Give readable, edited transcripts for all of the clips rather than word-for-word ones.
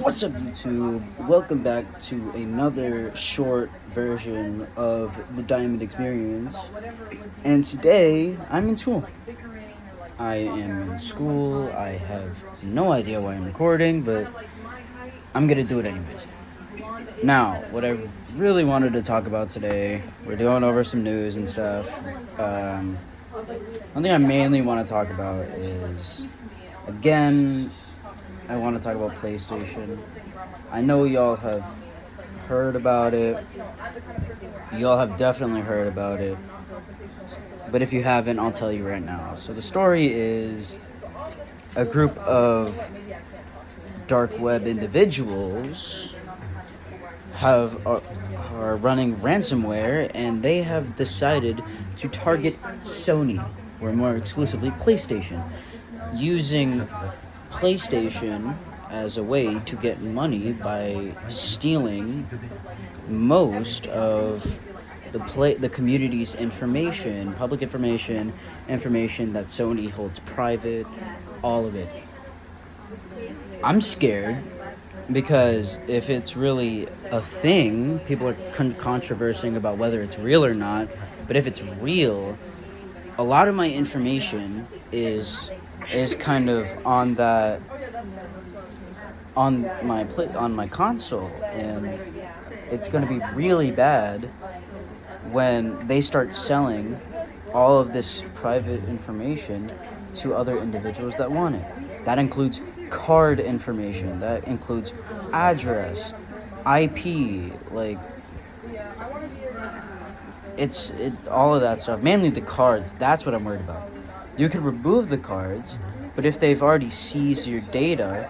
What's up, YouTube? Welcome back to another short version of the Diamond Experience. And today, I'm in school. I am in school. I have no idea why I'm recording, but I'm gonna do it anyways. Now, what I really wanted to talk about today, we're going over some news and stuff. One thing I mainly want to talk about is, again, I want to talk about PlayStation. I know y'all have heard about it. Y'all have definitely heard about it. But if you haven't, I'll tell you right now. So the story is a group of dark web individuals are running ransomware, and they have decided to target Sony, or more exclusively PlayStation, using PlayStation as a way to get money by stealing most of the community's information, public information that Sony holds private, all of it. I'm scared because if it's really a thing, people are controversing about whether it's real or not, but if it's real, a lot of my information is kind of on my console, and it's going to be really bad when they start selling all of this private information to other individuals that want it. That includes card information, that includes address, IP, all of that stuff. Mainly the cards. That's what I'm worried about. You can remove the cards, but if they've already seized your data,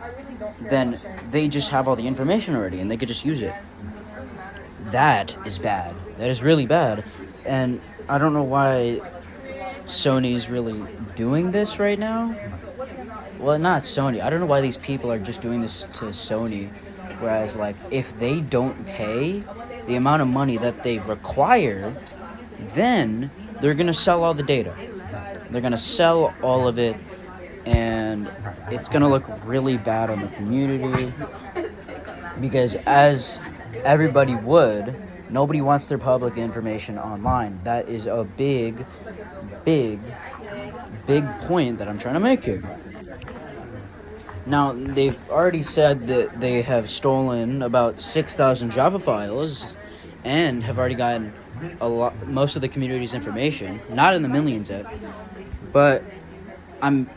then they just have all the information already, and they could just use it. That is bad. That is really bad. And I don't know why Sony's really doing this right now. Well, not Sony. I don't know why these people are just doing this to Sony. Whereas, if they don't pay the amount of money that they require, then they're going to sell all the data. They're going to sell all of it, and it's going to look really bad on the community. Because as everybody would, nobody wants their public information online. That is a big point that I'm trying to make here. Now, they've already said that they have stolen about 6,000 Java files and have already gotten most of the community's information. Not in the millions yet, but I'm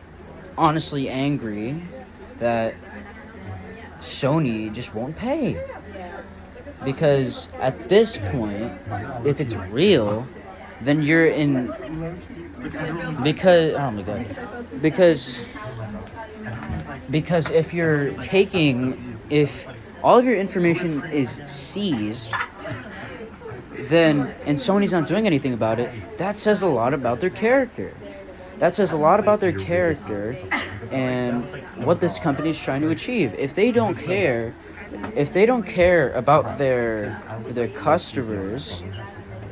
honestly angry that Sony just won't pay. Because at this point, if it's real, then you're in... Because if all of your information is seized, then, and Sony's not doing anything about it, that says a lot about their character. That says a lot about their character and what this company is trying to achieve. If they don't care about their customers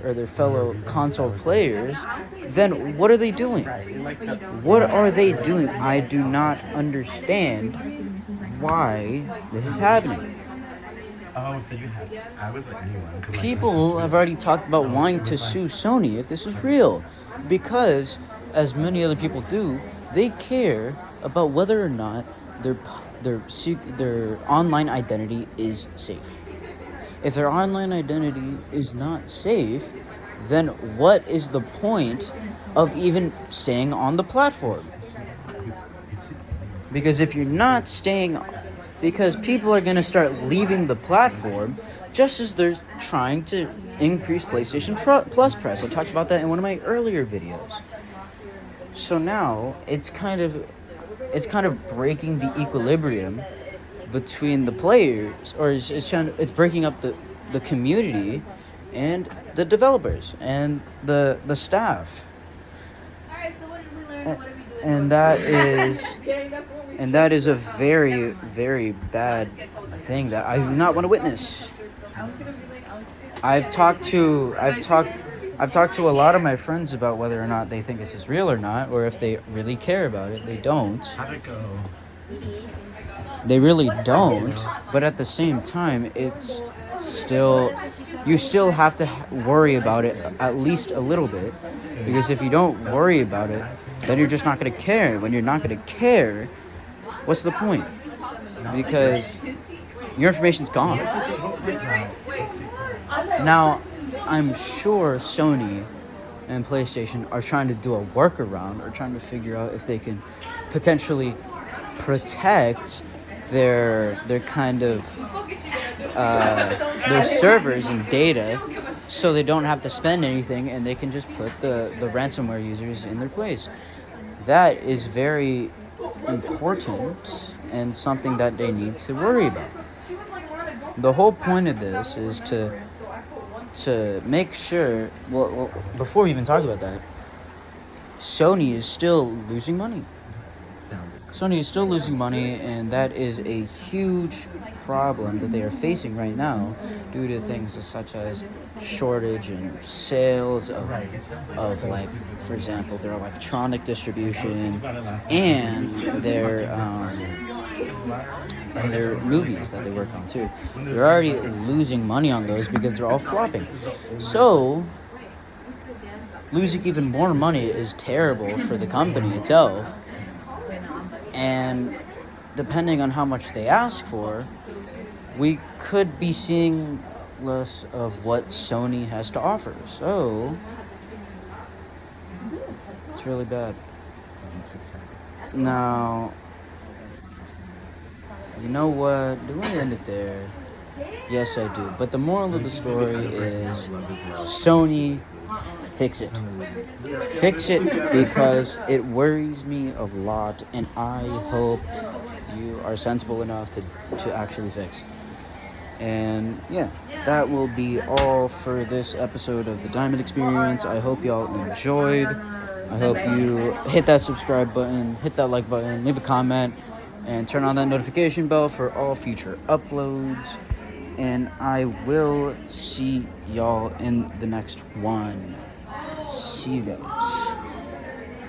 or their fellow console players, then what are they doing? What are they doing? I do not understand why this is happening. Oh, so you have... I was like, new. People have already talked about wanting to sue Sony if this is real, because, as many other people do, they care about whether or not their online identity is safe. If their online identity is not safe, then what is the point of even staying on the platform? Because if you're not staying... Because people are going to start leaving the platform just as they're trying to increase PlayStation Plus press. I talked about that in one of my earlier videos. So now it's kind of breaking the equilibrium between the players, or it's breaking up the community and the developers and the staff. All right, so what did we learn? What are we doing? And that is a very, very bad thing that I do not want to witness. I've talked to a lot of my friends about whether or not they think this is real or not, or if they really care about it. They don't. How'd it go? They really don't. But at the same time, it's still, you still have to worry about it at least a little bit, because if you don't worry about it, then you're just not going to care. When you're not going to care, what's the point? Because your information's gone. Now, I'm sure Sony and PlayStation are trying to do a workaround, or trying to figure out if they can potentially protect their kind of their servers and data, so they don't have to spend anything, and they can just put the ransomware users in their place. That is very important and something that they need to worry about. The whole point of this is to make sure, well, before we even talk about that, Sony is still losing money. Sony is still losing money, and that is a huge problem that they are facing right now due to things such as shortage in sales of like, for example, their electronic distribution and their movies that they work on too. They're already losing money on those because they're all flopping. So losing even more money is terrible for the company itself. And depending on how much they ask for, we could be seeing less of what Sony has to offer. So it's really bad. Now, you know what? Do we end it there? Yes, I do. But the moral of the story is Sony, fix it. Fix it, because it worries me a lot, and I hope you are sensible enough to actually fix. And yeah, that will be all for this episode of the Diamond Experience. I hope y'all enjoyed. I hope you hit that subscribe button, hit that like button, leave a comment, and turn on that notification bell for all future uploads. And I will see y'all in the next one. See you guys.